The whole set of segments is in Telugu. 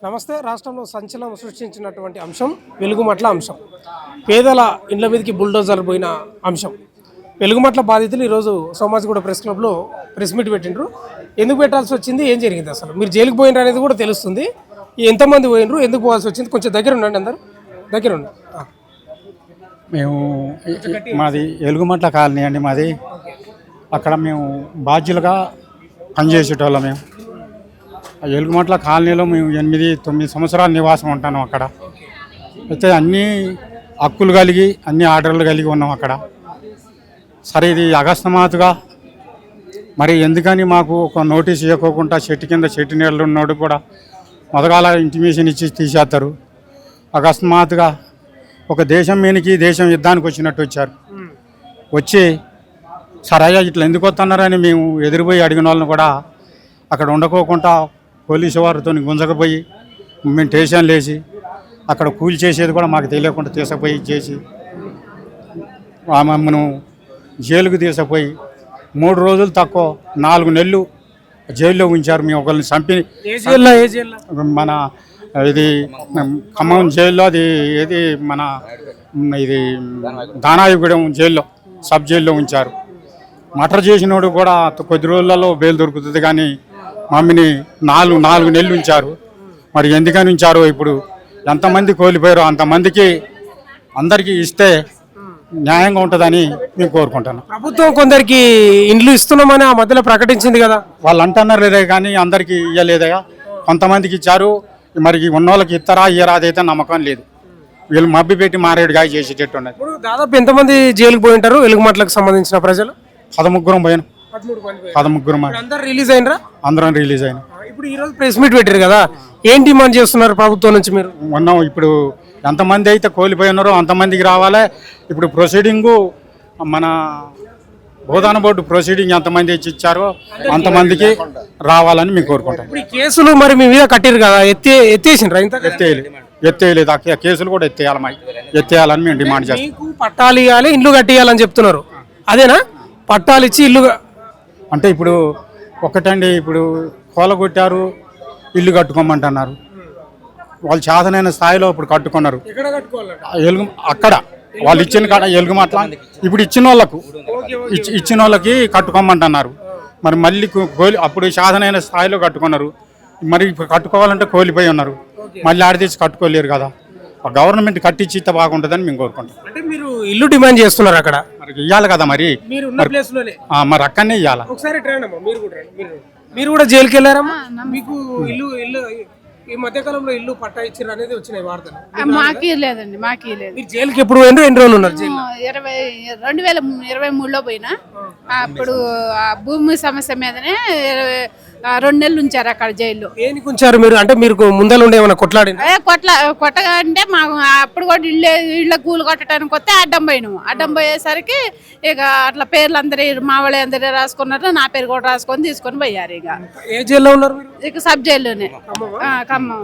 నమస్తే. రాష్ట్రంలో సంచలనం సృష్టించినటువంటి అంశం వెలుగుమట్ల అంశం. పేదల ఇండ్ల మీదకి బుల్డోజర్ పోయిన అంశం. వెలుగుమట్ల బాధితులు ఈరోజు సోమాజిగూడ ప్రెస్ క్లబ్లో ప్రెస్ మీట్ పెట్టిండ్రు. ఎందుకు పెట్టాల్సి వచ్చింది, ఏం జరిగింది, అసలు మీరు జైలుకి పోయినరు అనేది కూడా తెలుస్తుంది. ఎంతమంది పోయినరు, ఎందుకు పోవాల్సి వచ్చింది, కొంచెం దగ్గర ఉండండి, అందరూ దగ్గర ఉండండి. మేము మాది వెలుగుమట్ల కాలనీ అండి. మాది అక్కడ మేము బాధ్యులుగా పనిచేసేటోళ్ళం. మేము వెలుగుమట్ల కాలనీలో మేము 8-9 సంవత్సరాలు నివాసం ఉంటాను అక్కడ. అయితే అన్ని హక్కులు కలిగి అన్ని ఆర్డర్లు కలిగి ఉన్నాం అక్కడ. సరే, ఇది అకస్మాత్తుగా మరి ఎందుకని మాకు ఒక నోటీస్ ఇవ్వకోకుండా చెట్టు కింద చెట్టు నీళ్ళు ఉన్నోడు కూడా మొదగాల ఇంటిమేషన్ ఇచ్చి తీసేస్తారు. అకస్మాత్తుగా ఒక దేశం మీనికి దేశం యుద్ధానికి వచ్చినట్టు వచ్చారు. వచ్చి సరే ఇట్లా ఎందుకు వస్తున్నారని మేము ఎదురుపోయి అడిగిన వాళ్ళని కూడా అక్కడ ఉండకోకుండా పోలీసు వారితో గుంజకపోయి మేము స్టేషన్లు వేసి అక్కడ కూలి చేసేది కూడా మాకు తెలియకుండా తీసుకుపోయి చేసి మమ్మల్ని జైలుకు తీసుకుపోయి 3 రోజులు తక్కువ 4 నెలలు జైల్లో ఉంచారు. మేము ఒకరిని చంపి మన ఇది ఖమ్మం జైల్లో, అది ఏది మన ఇది దానాయగూడెం జైల్లో సబ్ జైల్లో ఉంచారు. మర్డర్ చేసినోడు కూడా కొద్ది రోజులలో బెయిల్ దొరుకుతుంది, కానీ మమ్మీని 4 నెలలు ఉంచారు. మరి ఎందుకని ఉంచారో, ఇప్పుడు ఎంతమంది కోల్పోయారో అంతమందికి అందరికీ ఇస్తే న్యాయంగా ఉంటుందని మేము కోరుకుంటున్నాం. ప్రభుత్వం కొందరికి ఇండ్లు ఇస్తున్నామని ఆ మధ్యలో ప్రకటించింది కదా, వాళ్ళు అంటున్నారు లేదే కానీ అందరికీ ఇవ్వలేదయా. కొంతమందికి ఇచ్చారు, మరి ఉన్న వాళ్ళకి ఇస్తారా ఇయ్యరా అదైతే నమ్మకం లేదు. వీళ్ళు మబ్బి పెట్టి మారేడుగా చేసేటట్టు ఉన్నది. ఇప్పుడు దాదాపు ఎంతమంది జైలుకు పోయి ఉంటారు వెలుగుమట్లకు సంబంధించిన ప్రజలు? 13 పోయాను. 13 అందరూ రిలీజ్ అయినరా? అందరం రిలీజ్ అయినా. ఇప్పుడు ఈరోజు ప్రెస్ మీట్ పెట్టారు కదా, ఏం డిమాండ్ చేస్తున్నారు ప్రభుత్వం నుంచి మీరు? ఉన్నాం. ఇప్పుడు ఎంతమంది అయితే కోల్పోయి ఉన్నారో అంతమందికి రావాలి. ఇప్పుడు ప్రొసీడింగు మన బోధాన బోర్డు ప్రొసీడింగ్ ఎంతమంది ఇచ్చారో అంతమందికి రావాలని మేము కోరుకుంటాం. ఇప్పుడు కేసులు మరి మీ మీద కట్టారు కదా, ఎత్తేసిండ్రా? ఎత్తేయలేదు. ఆ కేసులు కూడా ఎత్తేయాలని మేము డిమాండ్ చేస్తాం. మీకు పట్టాలు ఇవ్వాలి, ఇల్లు కట్టియాలని చెప్తున్నారు, అదేనా? పట్టాలు ఇచ్చి ఇల్లు అంటే ఇప్పుడు ఒకటండి, ఇప్పుడు కూలగొట్టారు, ఇల్లు కట్టుకోమంటున్నారు. వాళ్ళు చేతనైన స్థాయిలో ఇప్పుడు కట్టుకున్నారు. అక్కడ వాళ్ళు ఇచ్చిన కాడ వెలుగుమట్ల ఇప్పుడు ఇచ్చిన వాళ్ళకి కట్టుకోమంటున్నారు. మరి మళ్ళీ అప్పుడు సాధనైన స్థాయిలో కట్టుకున్నారు, మరి కట్టుకోవాలంటే కోల్పోయి ఉన్నారు. మళ్ళీ ఆడ తెచ్చి కట్టుకోలేరు కదా. గవర్నమెంట్ కట్టించి ఇస్తే బాగుంటుందని మేము కోరుకుంటాం. అంటే మీరు ఇల్లు డిమాండ్ చేస్తున్నారు అక్కడ, మరి ఇవ్వాలి కదా. మరి మరి అక్కడనే ఇవ్వాలి. మీరు కూడా జైలుకి వెళ్ళారమ్మా? మీకు ఇల్లు ఈ మధ్య కాలంలో ఇల్లు పట్టా ఇచ్చారు అనేది వచ్చినాయి వార్తలు. మాకీ లేదండి, మాకీ లేదు. మీరు జైలుకి ఎప్పుడు పోయినారు, ఎన్ని రోజులు ఉన్నారు? 2023లో పోయినా. అప్పుడు ఆ భూమి సమస్య మీదనే 2 నెలలు ఉంచారు అక్కడ జైల్లో. ఏనికి ఉంచారు మీరు? అంటే మీరు ముందర ఉండే ఏమైనా కొట్టగా అంటే మాకు అప్పుడు కూడా ఇళ్ళ కూలు కొట్టడానికి వస్తే అడ్డం పోయినాము. అడ్డం పోయేసరికి ఇక అట్లా పేర్లు అందరి మా వాళ్ళు అందరూ రాసుకున్నారు, నా పేరు కూడా రాసుకొని తీసుకొని పోయారు. ఇక ఏ జైల్లో ఉన్నారు? ఇక సబ్ జైల్లోనే, ఖమ్మం.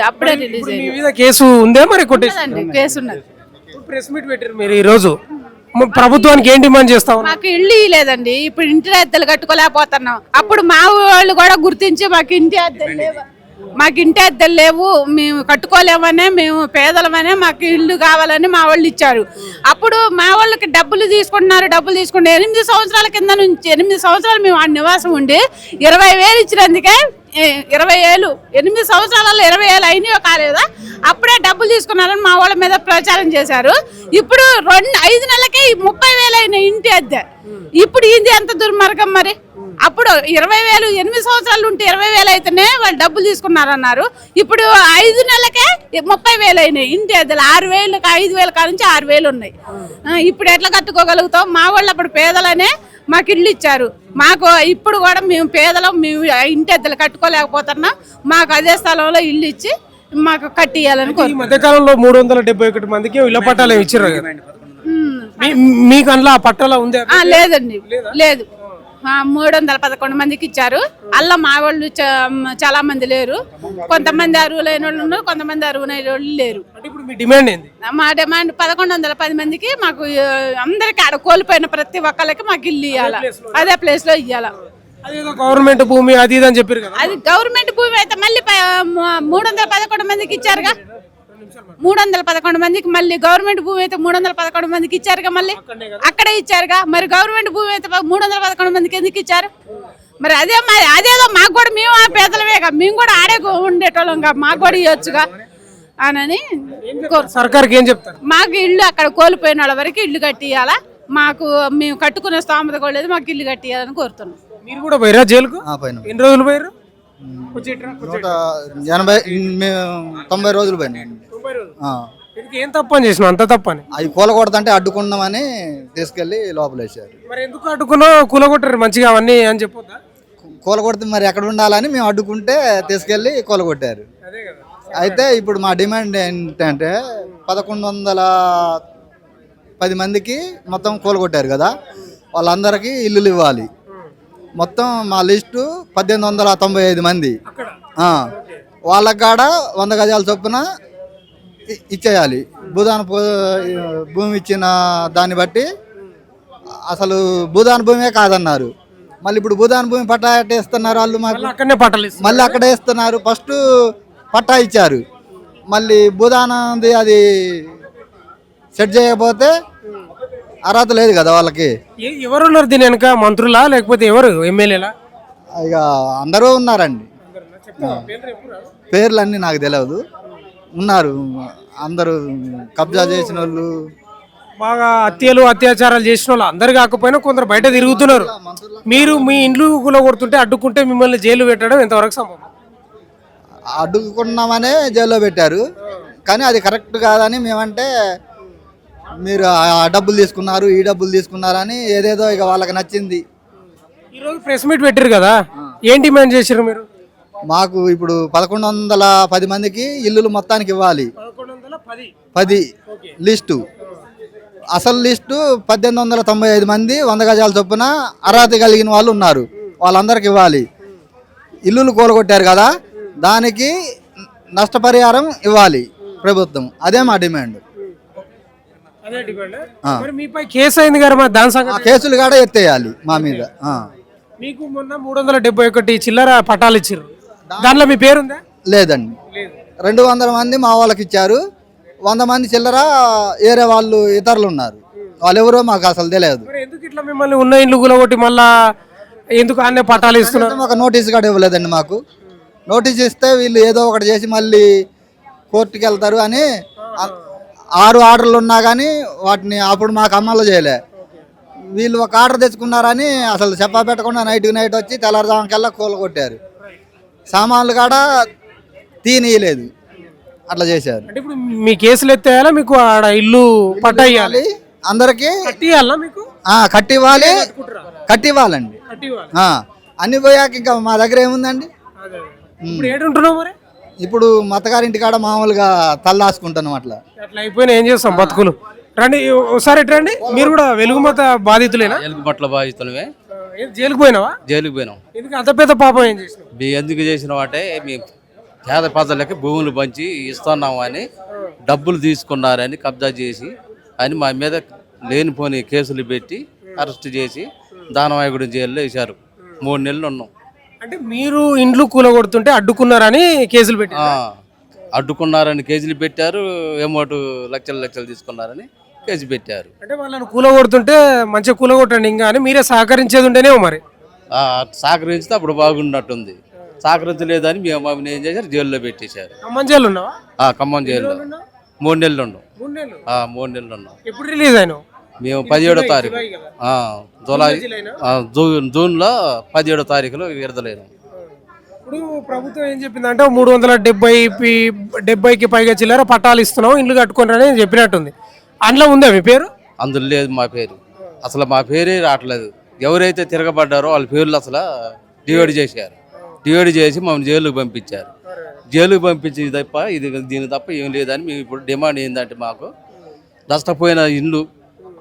అప్పుడే రిలీజ్ అయింది. కేసు ఉందే మరి? కొట్టేదండి, కేసు ఉన్నది. ప్రెస్ మీట్ పెట్టారు మీరు ఈ రోజు, ప్రభుత్వానికి ఏం డిమాండ్ చేస్తాం? మాకు ఇల్లు లేదండి, ఇప్పుడు ఇంటి అద్దెలు కట్టుకోలేకపోతున్నాం. అప్పుడు మా వాళ్ళు కూడా గుర్తించి మాకు ఇంటి అద్దెలు లేవు, మేము కట్టుకోలేమనే, మేము పేదలమనే, మాకు ఇల్లు కావాలని మా వాళ్ళు ఇచ్చారు. అప్పుడు మా వాళ్ళకి డబ్బులు తీసుకుంటున్నారు. 8 సంవత్సరాల కింద నుంచి 8 సంవత్సరాలు మేము ఆ నివాసం ఉండి 20,000 ఇచ్చినందుకే 20,000, 8 సంవత్సరాలలో 20,000 అయినాయో కాలేదా, అప్పుడే డబ్బులు తీసుకున్నారని మా వాళ్ళ మీద ప్రచారం చేశారు. ఇప్పుడు 5 నెలలకే 30,000 అయిన ఇంటి అద్దె. ఇప్పుడు ఇది ఎంత దుర్మార్గం మరి? అప్పుడు 20,000, 8 సంవత్సరాలు ఉంటే 20,000 అయితేనే వాళ్ళు డబ్బులు తీసుకున్నారన్నారు. ఇప్పుడు 5 నెలలకే 30,000 అయినాయి ఇంటి అద్దెలు. 6,000, 5,000 కాడ నుంచి 6,000 ఉన్నాయి. ఇప్పుడు ఎట్లా కట్టుకోగలుగుతాం? మా వాళ్ళు అప్పుడు పేదలనే మాకు ఇల్లు ఇచ్చారు. మాకు ఇప్పుడు కూడా మేము పేదలం, మేము ఇంటి అద్దెలు కట్టుకోలేకపోతున్నాం. మాకు అదే స్థలంలో ఇల్లు ఇచ్చి మాకు కట్టియాలని కోరు. ఈ మధ్యకాలంలో 371 మందికి ఇళ్ల పట్టాలు ఇచ్చారు. మీకు అందులో ఆ పట్టాల ఉందా? లేదండి, లేదు. 311 మందికి ఇచ్చారు. అలా మా వాళ్ళు చాలా మంది లేరు. కొంతమంది అర్హులైన వాళ్ళు ఉన్నారు, కొంతమంది అర్హులైన వాళ్ళు లేరు. మా డిమాండ్ 1110 మందికి మాకు అందరికి ఆడ కోల్పోయిన ప్రతి ఒక్కరికి మాకు ఇల్లు ఇవ్వాలి, అదే ప్లేస్ లో ఇవ్వాలి. అదేదో గవర్నమెంట్ భూమి అది ఇది అని చెప్పారు కదా. అది గవర్నమెంట్ భూమి అయితే మళ్ళీ 311 మందికి ఇచ్చారుగా. 311 మందికి మళ్ళీ గవర్నమెంట్ భూమి అయితే 311 మందికి ఇచ్చారుగా. మళ్ళీ అక్కడే ఇచ్చారుగా. మరి గవర్నమెంట్ భూమి అయితే 311 మందికి ఎందుకు ఇచ్చారు? మరి అదేదో మాకు కూడా మేము పేదలమేగా, మేము కూడా ఆడే ఉండేటోళ్ళం, మాకు కూడా ఇవ్వచ్చుగా అని సర్కార్కి ఏం చెప్తారు? మాకు ఇల్లు అక్కడ కోల్పోయిన వాళ్ళ వరకు ఇల్లు కట్టియాలా, మాకు మేము కట్టుకునే స్తోమత కూడా లేదు, మాకు ఇల్లు కట్టియాలని కోరుతున్నాం. మీరు కూడా పోయిరా జైలుకు? ఎన్ని రోజులు పోయారు? 90 రోజులు పోయినాయి. ఏం తప్పు అని చేసిన? అంత తప్పని అవి కూలగొడతంటే అడ్డుకున్నామని తీసుకెళ్లి లోపల వేసారు. మరి ఎందుకు అడ్డుకున్నా? కూలగొట్టారు మంచిగా అవన్నీ అని చెప్పొద్దా? కూలగొడితే మరి ఎక్కడ ఉండాలని మేము అడ్డుకుంటే తీసుకెళ్లి కూలగొట్టారు. అయితే ఇప్పుడు మా డిమాండ్ ఏంటంటే 1110 మందికి మొత్తం కూలగొట్టారు కదా, వాళ్ళందరికీ ఇల్లులు ఇవ్వాలి. మొత్తం మా లిస్టు 1895 మంది. వాళ్ళకి కాడ 100 గజాల చొప్పున ఇచ్చేయాలి. భూమి ఇచ్చిన దాన్ని బట్టి అసలు భూదాన భూమే కాదన్నారు. మళ్ళీ ఇప్పుడు భూదాన భూమి పట్టా ఇస్తున్నారు వాళ్ళు మాకు, మళ్ళీ అక్కడే ఇస్తున్నారు. ఫస్ట్ పట్టా ఇచ్చారు, మళ్ళీ భూదానంది అది సెట్ చేయకపోతే అర్హత లేదు కదా వాళ్ళకి. ఎవరున్నారు దీని వెనక? మంత్రులా లేకపోతే ఎవరు? ఎమ్మెల్యేలా? ఇక అందరూ ఉన్నారండి. పేర్లన్నీ నాకు తెలియదు, ఉన్నారు అందరూ. కబ్జా చేసిన వాళ్ళు, బాగా హత్యలు అత్యాచారాలు చేసిన వాళ్ళు అందరు కాకపోయినా కొందరు బయట తిరుగుతున్నారు. మీరు మీ ఇండ్లు కూలగొడుతుంటే అడ్డుకుంటే మిమ్మల్ని జైలు పెట్టడం ఎంతవరకు సంభవం? అడ్డుకున్నామనే జైల్లో పెట్టారు, కానీ అది కరెక్ట్ కాదని మేమంటే మీరు ఆ డబ్బులు తీసుకున్నారు, ఈ డబ్బులు తీసుకున్నారని ఏదేదో ఇక వాళ్ళకి నచ్చింది. ఈరోజు ప్రెస్ మీట్ పెట్టారు కదా, ఏం డిమాండ్ చేశారు మీరు? మాకు ఇప్పుడు 1110 మందికి ఇల్లులు మొత్తానికి ఇవ్వాలి. 10 లిస్టు, అసలు లిస్టు 1895 మంది 100 గజాల చొప్పున అర్హత కలిగిన వాళ్ళు ఉన్నారు, వాళ్ళందరికి ఇవ్వాలి. ఇల్లులు కూలగొట్టారు కదా, దానికి నష్టపరిహారం ఇవ్వాలి ప్రభుత్వం. అదే మా డిమాండ్. కేసు అయింది కదా, దాని సంగతి కేసులు కూడా ఎత్తేయాలి మా మీద. మీకు మొన్న 371 చిల్లర పట్టాలు ఇచ్చారు, దాంట్లో మీ పేరుందా? లేదండి. 200 మంది మా వాళ్ళకి ఇచ్చారు, 100 మంది చిల్లర వేరే వాళ్ళు ఇతరులు ఉన్నారు, వాళ్ళు ఎవరో మాకు అసలు తెలియదు. ఎందుకు ఇట్లా మిమ్మల్ని ఉన్న ఇల్లు కూలగొట్టి మళ్ళా ఎందుకు అన్నీ పట్టాలు ఇస్తున్నారు? మాకు నోటీస్ కూడా ఇవ్వలేదండి. మాకు నోటీస్ ఇస్తే వీళ్ళు ఏదో ఒకటి చేసి మళ్ళీ కోర్టుకి వెళ్తారు అని 6 ఆర్డర్లు ఉన్నా కానీ వాటిని అప్పుడు మాకు అమలు చేయలే. వీళ్ళు ఒక ఆర్డర్ తెచ్చుకున్నారని అసలు చెప్పా పెట్టకుండా నైట్ వచ్చి తెల్లారుజాముకల్లా కూలగొట్టారు. సామాన్లు కూడా తీయలేదు, అట్లా చేశారు. అంటే ఇప్పుడు మీ కేసులు ఎత్తేయాలా? మీకు ఆడ ఇల్లు పట్టా ఇవ్వాలి, అందరికి కట్టివ్వాలా? మీకు కట్టివ్వాలండి. అన్ని పోయాక ఇంకా మా దగ్గర ఏముందండి? ఇప్పుడు ఏడుంటున్నావు మరి? ఇప్పుడు మతగారింటి కాడ మామూలుగా తల్లాసుకుంటాను. అట్లా అయిపోయినా ఏం చేస్తాం బతుకులు. రండి ఒకసారి రండి. మీరు కూడా వెలుగుమత బాధితులేనా? వెలుగుమట్ల బాధితులమే. జైలుకు పోయినావా? జైలుకు పోయినాం. ఎందుకు అంత పెద్ద పాపం ఏం చేసినావు? ఎందుకు చేసినావు అంటే మేము పేద ప్రజలకి భూములు పంచి ఇస్తున్నాము అని డబ్బులు తీసుకున్నారని కబ్జా చేసి అని మా మీద లేనిపోని కేసులు పెట్టి అరెస్ట్ చేసి దానవాయగూడెం జైల్లో వేశారు. 3 నెలలు ఉన్నాం. అంటే మీరు ఇండ్లు కూలగొడుతుంటే అడ్డుకున్నారని కేసులు పెట్టి అడ్డుకున్నారని కేసులు పెట్టారు. అమౌంట్ లక్షలు తీసుకున్నారని కేసు పెట్టారు. అంటే వాళ్ళని కూలగొడుతుంటే మంచిగా కూలగొట్టండి ఇంకా అని మీరే సహకరించేది ఉండేనేమో మరి. సహకరిస్తే అప్పుడు బాగున్నట్టుంది. సహకరించలేదని మేము ఏం చేశారు, జైల్లో పెట్టేశారు. ఖమ్మం జైలు ఉన్నావా? ఖమ్మం జైల్లో 3 నెలలు ఉన్నాం. 3 నెలలు ఉన్నాం. ఎప్పుడు రిలీజ్ అయినావు? మేము 17వ తారీఖు జూన్లో 17వ తారీఖులో విడుదలైనాం. ఇప్పుడు ప్రభుత్వం ఏం చెప్పిందంటే 370కి పైగా చిల్లర పట్టాలు ఇస్తున్నాం, ఇల్లు కట్టుకుంటారని చెప్పినట్టుంది. అందులో ఉందా మీ పేరు? అందులో లేదు మా పేరు. అసలు మా పేరే రావట్లేదు. ఎవరైతే తిరగబడ్డారో వాళ్ళ పేర్లు అసలు డివైడ్ చేశారు. డివైడ్ చేసి మమ్మల్ని జైలుకు పంపించారు. జైలుకు పంపించి తప్ప దీని తప్ప ఏం లేదని మేము ఇప్పుడు డిమాండ్ ఏంటంటే మాకు నష్టపోయిన ఇల్లు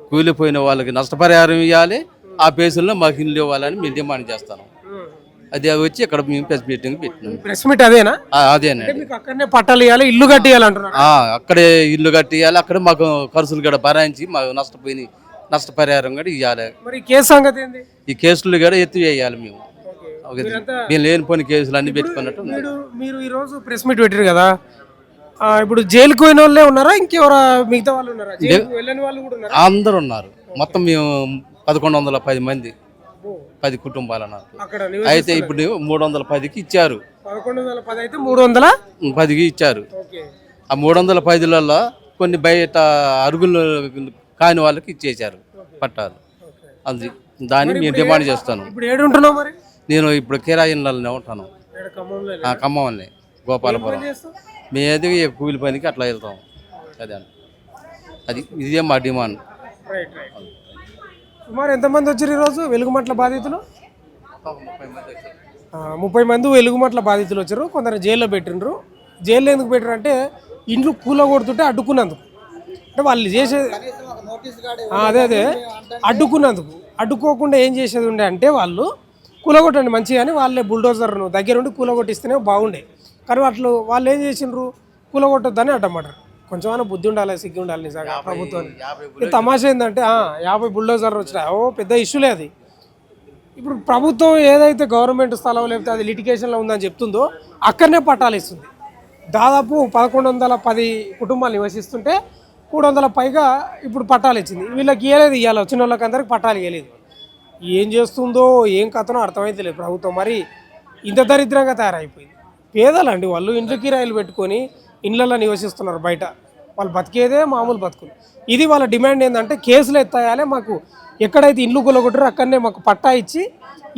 కూలిపోయిన వాళ్ళకి నష్టపరిహారం ఇవ్వాలి, ఆ పేసుల్లో మాకు ఇల్లు ఇవ్వాలని మేము డిమాండ్ చేస్తాను. అది వచ్చి ఇక్కడ మేము ప్రెస్ మీటింగ్ పెట్టినాం. ప్రెస్ మీట్ అదేనా? అదేనండి. అక్కడనే పట్టాలు ఇవ్వాలి, ఇల్లు కట్టియాలంటున్నారు. అక్కడే ఇల్లు కట్టియాలి, అక్కడ మాకు ఖర్చులు కూడా భరాయించి మాకు నష్టపోయిన నష్టపరిహారం కూడా ఇవ్వాలి. మరి కేసు సంగతి ఏంది? ఈ కేసులు కూడా ఎత్తివేయాలి మేము. మేము లేనిపోని కేసులు అన్ని పెట్టుకున్నట్టు ఉన్నాయి. మీరు ఈరోజు ప్రెస్ మీట్ పెట్టారు కదా, ఇప్పుడు జైలుకు పోయిన వాళ్ళే ఉన్నారా, ఇంకెవరా మిగతా వాళ్ళు ఉన్నారా? జైలుకు వెళ్ళని వాళ్ళు కూడా ఉన్నారా? అందరూ ఉన్నారు. మొత్తం మేము 1110 మంది, 10 కుటుంబాలు అన్నారు. అక్కడ అయితే ఇప్పుడు 310కి ఇచ్చారు. 1110 అయితే 310కి ఇచ్చారు. ఆ 310లలో కొన్ని బయట అరుగులు కాని వాళ్ళకి ఇచ్చేశారు పట్టాలు. అది దాన్ని మేము డిమాండ్ చేస్తాను. ఇప్పుడు ఏడు ఉంటున్నావు మరి? నేను ఇప్పుడు కిరాయి ఇళ్ళలోనే ఉంటాను. ఖమ్మంలోనే, గోపాలపురం. మేము కూలి పనికి అట్లా వెళ్తాం. ఇదే మా డిమాండ్. సుమారు ఎంతమంది వచ్చారు ఈరోజు వెలుగుమట్ల బాధితులు? 30 మంది వెలుగుమట్ల బాధితులు వచ్చారు. కొందరు జైల్లో పెట్టిండ్రు. జైల్లో ఎందుకు పెట్టారు అంటే ఇండ్లు కూలగొడుతుంటే అడ్డుకున్నందుకు. అంటే వాళ్ళు చేసేది అదే అడ్డుకున్నందుకు. అడ్డుకోకుండా ఏం చేసేది ఉండే అంటే వాళ్ళు కూలగొట్టండి మంచిగా అని వాళ్ళే బుల్డోజర్ను దగ్గరుండి కూలగొట్టిస్తేనే బాగుండే. కానీ వాళ్ళు ఏం చేసిండ్రు, కూలగొట్టొద్దని అడ్డమంటారు. కొంచెమైనా బుద్ధి ఉండాలి, సిగ్గు ఉండాలి నిజంగా ప్రభుత్వానికి. తమాషా ఏంటంటే 50 బుల్డోజర్లు వచ్చినాయి. పెద్ద ఇష్యూలే అది. ఇప్పుడు ప్రభుత్వం ఏదైతే గవర్నమెంట్ స్థలం లేకపోతే అది లిటిగేషన్లో ఉందని చెప్తుందో అక్కడనే పట్టాలు ఇస్తుంది. దాదాపు 1110 కుటుంబాలు నివసిస్తుంటే 300 పైగా ఇప్పుడు పట్టాలు ఇచ్చింది. వీళ్ళకి ఇవ్వలేదు, ఇవ్వాలి వచ్చిన వాళ్ళకి అందరికి పట్టాలు ఇవ్వలేదు. ఏం చేస్తుందో ఏం కథనో అర్థమైతే లేదు ప్రభుత్వం. మరి ఇంత దరిద్రంగా తయారైపోయింది. పేదలండి వాళ్ళు, ఇంట్లో కిరాయిలు పెట్టుకొని ఇళ్ళల్లో నివసిస్తున్నారు బయట. వాళ్ళు బతికేదే మామూలు బతుకులు. ఇది వాళ్ళ డిమాండ్ ఏంటంటే కేసులు ఎత్తాయాలి, మాకు ఎక్కడైతే ఇండ్లు కూలగొట్టారో అక్కడనే మాకు పట్టా ఇచ్చి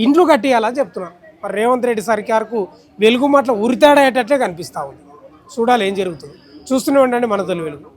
ఇండ్లు కట్టియాలని చెప్తున్నారు. మరి రేవంత్ రెడ్డి సర్కార్కు వెలుగుమట్ల ఉరితాడేటట్లే కనిపిస్తూ ఉంది. చూడాలి ఏం జరుగుతుంది. చూస్తూనే ఉండండి మన తొలి వెలుగు.